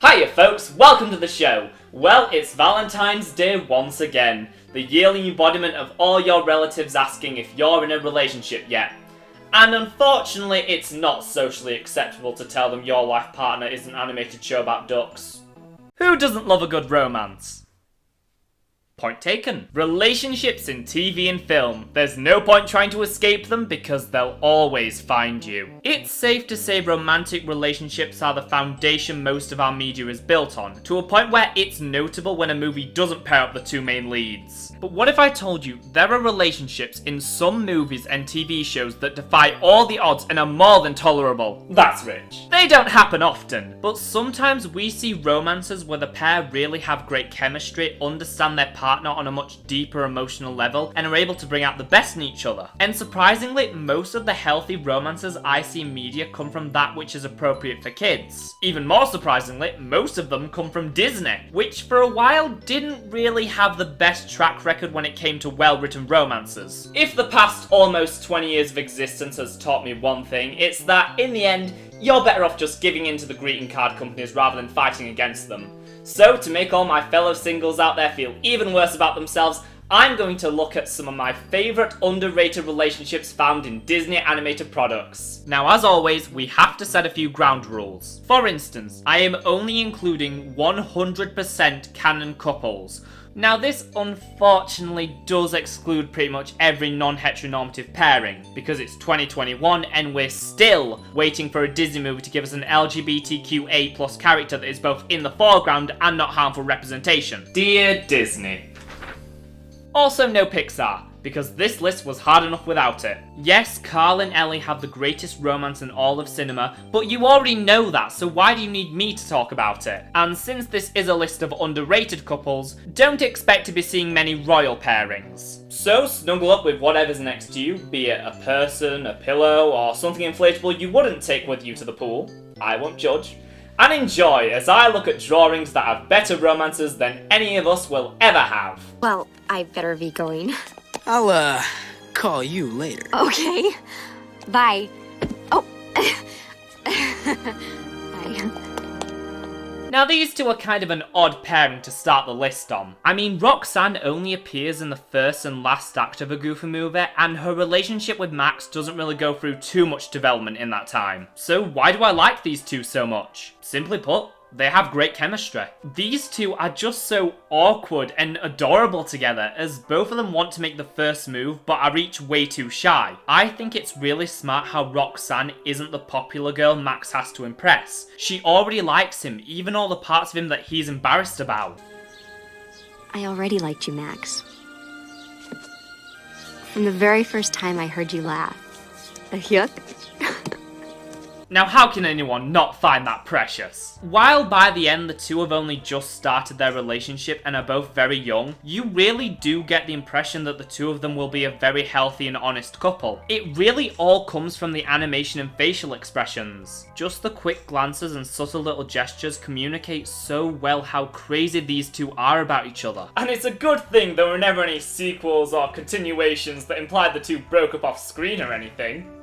Hiya folks, welcome to the show. Well, it's Valentine's Day once again, the yearly embodiment of all your relatives asking if you're in a relationship yet. And unfortunately, it's not socially acceptable to tell them your life partner is an animated show about ducks. Who doesn't love a good romance? Point taken. Relationships in TV and film. There's no point trying to escape them because they'll always find you. It's safe to say romantic relationships are the foundation most of our media is built on, to a point where it's notable when a movie doesn't pair up the two main leads. But what if I told you there are relationships in some movies and TV shows that defy all the odds and are more than tolerable? That's rich. They don't happen often, but sometimes we see romances where the pair really have great chemistry, understand their partner on a much deeper emotional level, and are able to bring out the best in each other. And surprisingly, most of the healthy romances I see in media come from that which is appropriate for kids. Even more surprisingly, most of them come from Disney, which for a while didn't really have the best track record when it came to well-written romances. If the past almost 20 years of existence has taught me one thing, it's that in the end, you're better off just giving in to the greeting card companies rather than fighting against them. So, to make all my fellow singles out there feel even worse about themselves, I'm going to look at some of my favourite underrated relationships found in Disney animated products. Now, as always, we have to set a few ground rules. For instance, I am only including 100% canon couples. Now, this unfortunately does exclude pretty much every non-heteronormative pairing, because it's 2021 and we're still waiting for a Disney movie to give us an LGBTQA+ character that is both in the foreground and not harmful representation. Dear Disney. Also, no Pixar, because this list was hard enough without it. Yes, Carl and Ellie have the greatest romance in all of cinema, but you already know that, so why do you need me to talk about it? And since this is a list of underrated couples, don't expect to be seeing many royal pairings. So snuggle up with whatever's next to you, be it a person, a pillow, or something inflatable you wouldn't take with you to the pool. I won't judge. And enjoy as I look at drawings that have better romances than any of us will ever have. Well, I better be going. I'll, call you later. Okay. Bye. Oh. Bye. Now these two are kind of an odd pairing to start the list on. I mean, Roxanne only appears in the first and last act of a Goofy movie, and her relationship with Max doesn't really go through too much development in that time. So why do I like these two so much? Simply put, they have great chemistry. These two are just so awkward and adorable together, as both of them want to make the first move but are each way too shy. I think it's really smart how Roxanne isn't the popular girl Max has to impress. She already likes him, even all the parts of him that he's embarrassed about. I already liked you, Max. From the very first time I heard you laugh. Yuck. Now how can anyone not find that precious? While by the end the two have only just started their relationship and are both very young, you really do get the impression that the two of them will be a very healthy and honest couple. It really all comes from the animation and facial expressions. Just the quick glances and subtle little gestures communicate so well how crazy these two are about each other. And it's a good thing there were never any sequels or continuations that implied the two broke up off screen or anything.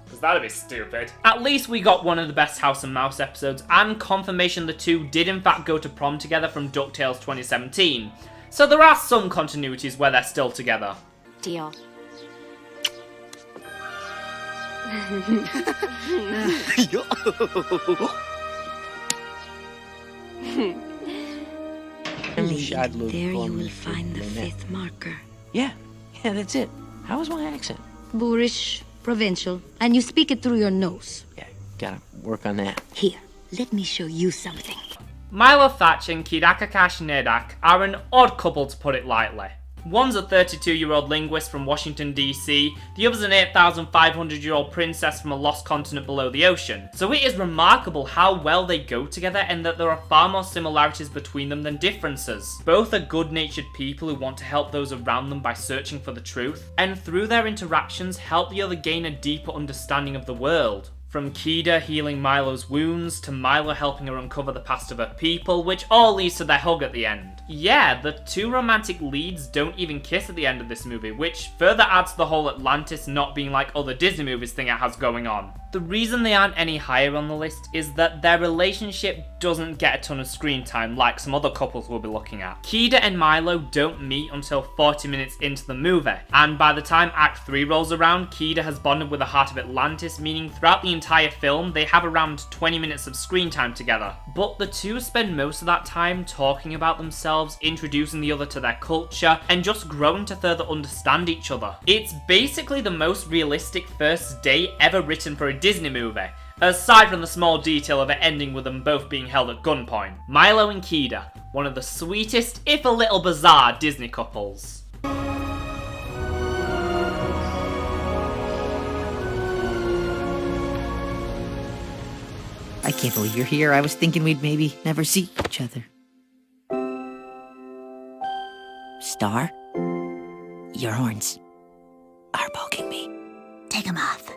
Because that'd be stupid. At least we got one of the best House and Mouse episodes, and confirmation the two did in fact go to prom together from Ducktales 2017. So there are some continuities where they're still together. Deal. There you will find the fifth marker. Yeah, that's it. How was my accent? Boorish, provincial, and you speak it through your nose. Yeah, gotta work on that. Here, let me show you something. Milo Thatch and Kirakakash Nedak are an odd couple to put it lightly. One's a 32-year-old linguist from Washington DC, the other's an 8,500-year-old princess from a lost continent below the ocean. So it is remarkable how well they go together and that there are far more similarities between them than differences. Both are good-natured people who want to help those around them by searching for the truth, and through their interactions help the other gain a deeper understanding of the world. From Kiara healing Milo's wounds, to Milo helping her uncover the past of her people, which all leads to their hug at the end. Yeah, the two romantic leads don't even kiss at the end of this movie, which further adds to the whole Atlantis not being like other Disney movies thing it has going on. The reason they aren't any higher on the list is that their relationship doesn't get a ton of screen time like some other couples we'll be looking at. Kiara and Milo don't meet until 40 minutes into the movie, and by the time Act 3 rolls around, Kiara has bonded with the heart of Atlantis, meaning throughout the entire film they have around 20 minutes of screen time together. But the two spend most of that time talking about themselves, introducing the other to their culture, and just growing to further understand each other. It's basically the most realistic first date ever written for a Disney movie, aside from the small detail of it ending with them both being held at gunpoint. Milo and Kiara, one of the sweetest, if a little bizarre, Disney couples. I can't believe you're here. I was thinking we'd maybe never see each other. Star, your horns are poking me. Take them off.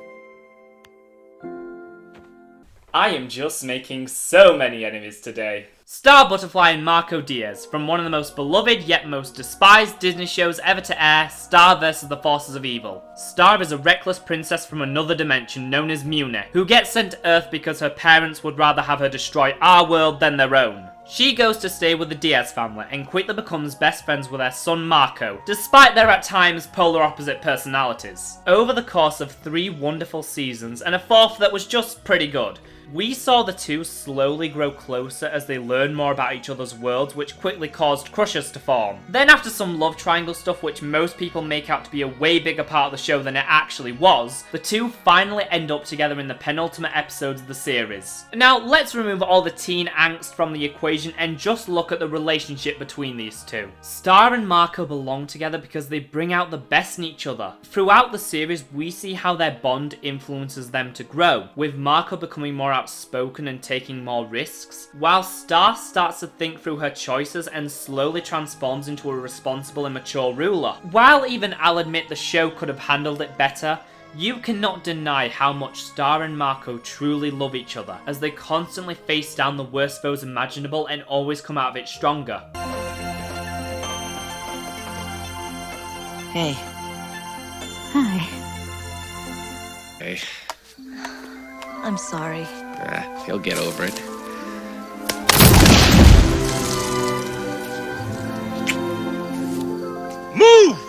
I am just making so many enemies today. Star Butterfly and Marco Diaz, from one of the most beloved yet most despised Disney shows ever to air, Star vs. the Forces of Evil. Star is a reckless princess from another dimension known as Mune, who gets sent to Earth because her parents would rather have her destroy our world than their own. She goes to stay with the Diaz family and quickly becomes best friends with their son Marco, despite their at times polar opposite personalities. Over the course of 3 wonderful seasons and a 4th that was just pretty good, we saw the two slowly grow closer as they learned more about each other's worlds, which quickly caused crushes to form. Then after some love triangle stuff which most people make out to be a way bigger part of the show than it actually was, the two finally end up together in the penultimate episodes of the series. Now let's remove all the teen angst from the equation and just look at the relationship between these two. Star and Marco belong together because they bring out the best in each other. Throughout the series we see how their bond influences them to grow, with Marco becoming more outspoken and taking more risks, while Star starts to think through her choices and slowly transforms into a responsible and mature ruler. While even I'll admit the show could have handled it better, you cannot deny how much Star and Marco truly love each other, as they constantly face down the worst foes imaginable and always come out of it stronger. Hey. Hi. Hey, I'm sorry. he'll get over it. Move!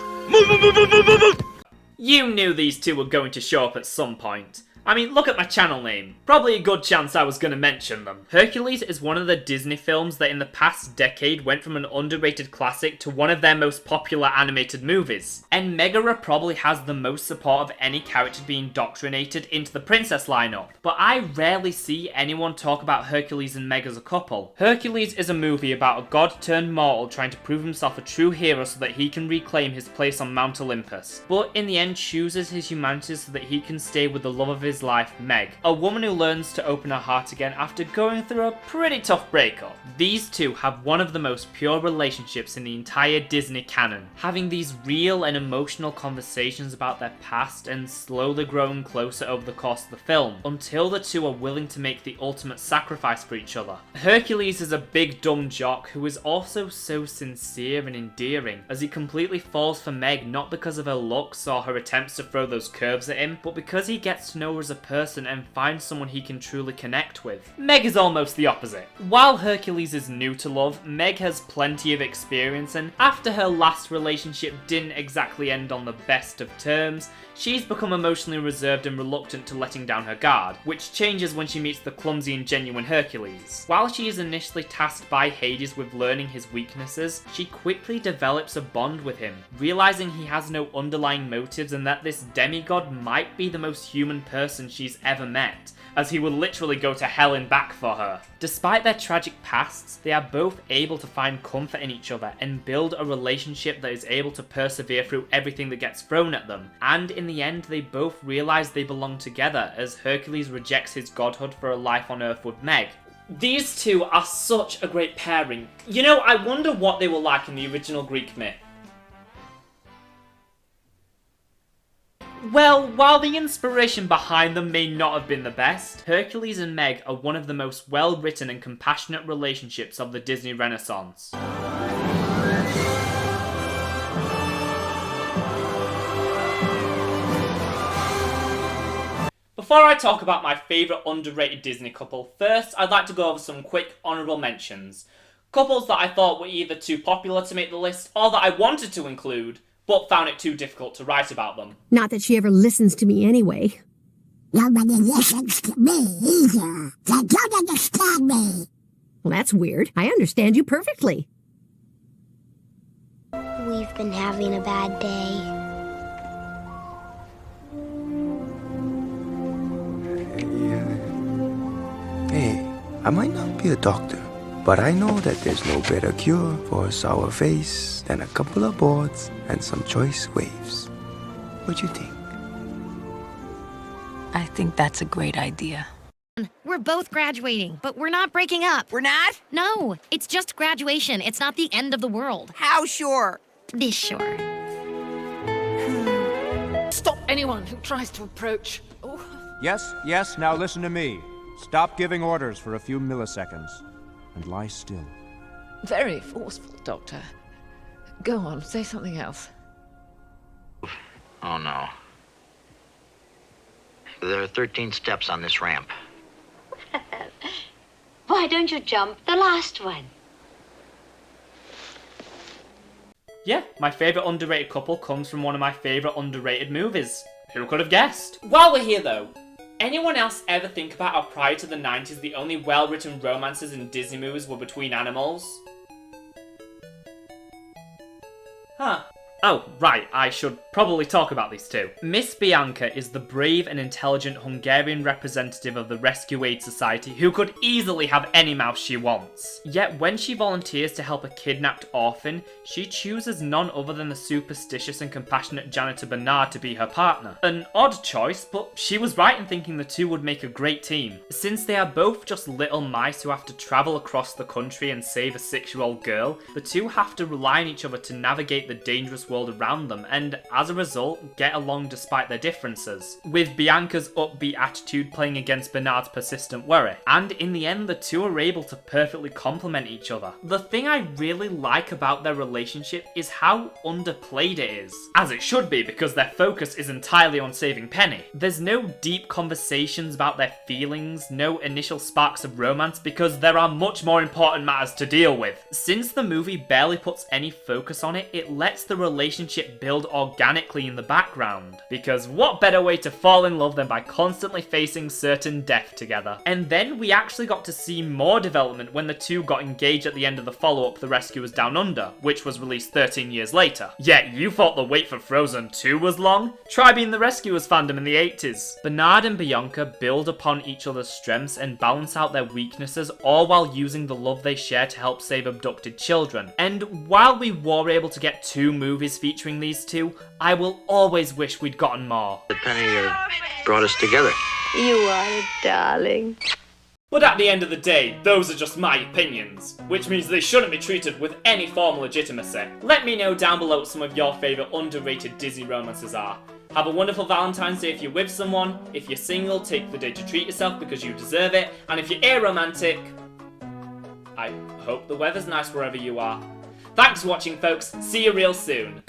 You knew these two were going to show up at some point. I mean, look at my channel name. Probably a good chance I was going to mention them. Hercules is one of the Disney films that in the past decade went from an underrated classic to one of their most popular animated movies. And Megara probably has the most support of any character being indoctrinated into the princess lineup. But I rarely see anyone talk about Hercules and Meg as a couple. Hercules is a movie about a god turned mortal trying to prove himself a true hero so that he can reclaim his place on Mount Olympus. But in the end chooses his humanity so that he can stay with the love of his life, Meg, a woman who learns to open her heart again after going through a pretty tough breakup. These two have one of the most pure relationships in the entire Disney canon, having these real and emotional conversations about their past and slowly growing closer over the course of the film, until the two are willing to make the ultimate sacrifice for each other. Hercules is a big dumb jock who is also so sincere and endearing, as he completely falls for Meg not because of her looks or her attempts to throw those curves at him, but because he gets to know her as a person and finds someone he can truly connect with. Meg is almost the opposite. While Hercules is new to love, Meg has plenty of experience, and after her last relationship didn't exactly end on the best of terms, she's become emotionally reserved and reluctant to letting down her guard, which changes when she meets the clumsy and genuine Hercules. While she is initially tasked by Hades with learning his weaknesses, she quickly develops a bond with him, realizing he has no underlying motives and that this demigod might be the most human person she's ever met, as he will literally go to hell and back for her. Despite their tragic pasts, they are both able to find comfort in each other and build a relationship that is able to persevere through everything that gets thrown at them. And in the end, they both realize they belong together, as Hercules rejects his godhood for a life on Earth with Meg. These two are such a great pairing. You know, I wonder what they were like in the original Greek myth. Well, while the inspiration behind them may not have been the best, Hercules and Meg are one of the most well-written and compassionate relationships of the Disney Renaissance. Before I talk about my favourite underrated Disney couple, first I'd like to go over some quick honourable mentions. Couples that I thought were either too popular to make the list, or that I wanted to include, but found it too difficult to write about them. Not that she ever listens to me anyway. Nobody listens to me either. They don't understand me. Well, that's weird. I understand you perfectly. We've been having a bad day. Hey, I might not be a doctor, but I know that there's no better cure for a sour face than a couple of boards and some choice waves. What you think? I think that's a great idea. We're both graduating, but we're not breaking up. We're not? No, it's just graduation. It's not the end of the world. How sure? This sure. Stop anyone who tries to approach. Oh. Yes, now listen to me. Stop giving orders for a few milliseconds, and lie still. Very forceful, Doctor. Go on, say something else. Oh no. There are 13 steps on this ramp. Why don't you jump the last one? Yeah, my favourite underrated couple comes from one of my favourite underrated movies. Who could have guessed? While we're here though, anyone else ever think about how prior to the 90s the only well-written romances in Disney movies were between animals? Huh. Oh, right, I should probably talk about these two. Miss Bianca is the brave and intelligent Hungarian representative of the Rescue Aid Society who could easily have any mouse she wants. Yet when she volunteers to help a kidnapped orphan, she chooses none other than the superstitious and compassionate janitor Bernard to be her partner. An odd choice, but she was right in thinking the two would make a great team. Since they are both just little mice who have to travel across the country and save a 6-year-old girl, the two have to rely on each other to navigate the dangerous world around them, and as a result, get along despite their differences, with Bianca's upbeat attitude playing against Bernard's persistent worry. And in the end, the two are able to perfectly complement each other. The thing I really like about their relationship is how underplayed it is, as it should be because their focus is entirely on saving Penny. There's no deep conversations about their feelings, no initial sparks of romance, because there are much more important matters to deal with. Since the movie barely puts any focus on it, it lets the relationship build organically in the background, because what better way to fall in love than by constantly facing certain death together. And then we actually got to see more development when the two got engaged at the end of the follow-up The Rescuers Down Under, which was released 13 years later. Yet you thought the wait for Frozen 2 was long? Try being the Rescuers fandom in the 80s. Bernard and Bianca build upon each other's strengths and balance out their weaknesses, all while using the love they share to help save abducted children. And while we were able to get 2 movies featuring these two, I will always wish we'd gotten more. Penny brought us together. You are a darling. But at the end of the day, those are just my opinions, which means they shouldn't be treated with any form of legitimacy. Let me know down below what some of your favourite underrated Disney romances are. Have a wonderful Valentine's Day if you're with someone. If you're single, take the day to treat yourself because you deserve it. And if you're aromantic, I hope the weather's nice wherever you are. Thanks for watching, folks. See you real soon.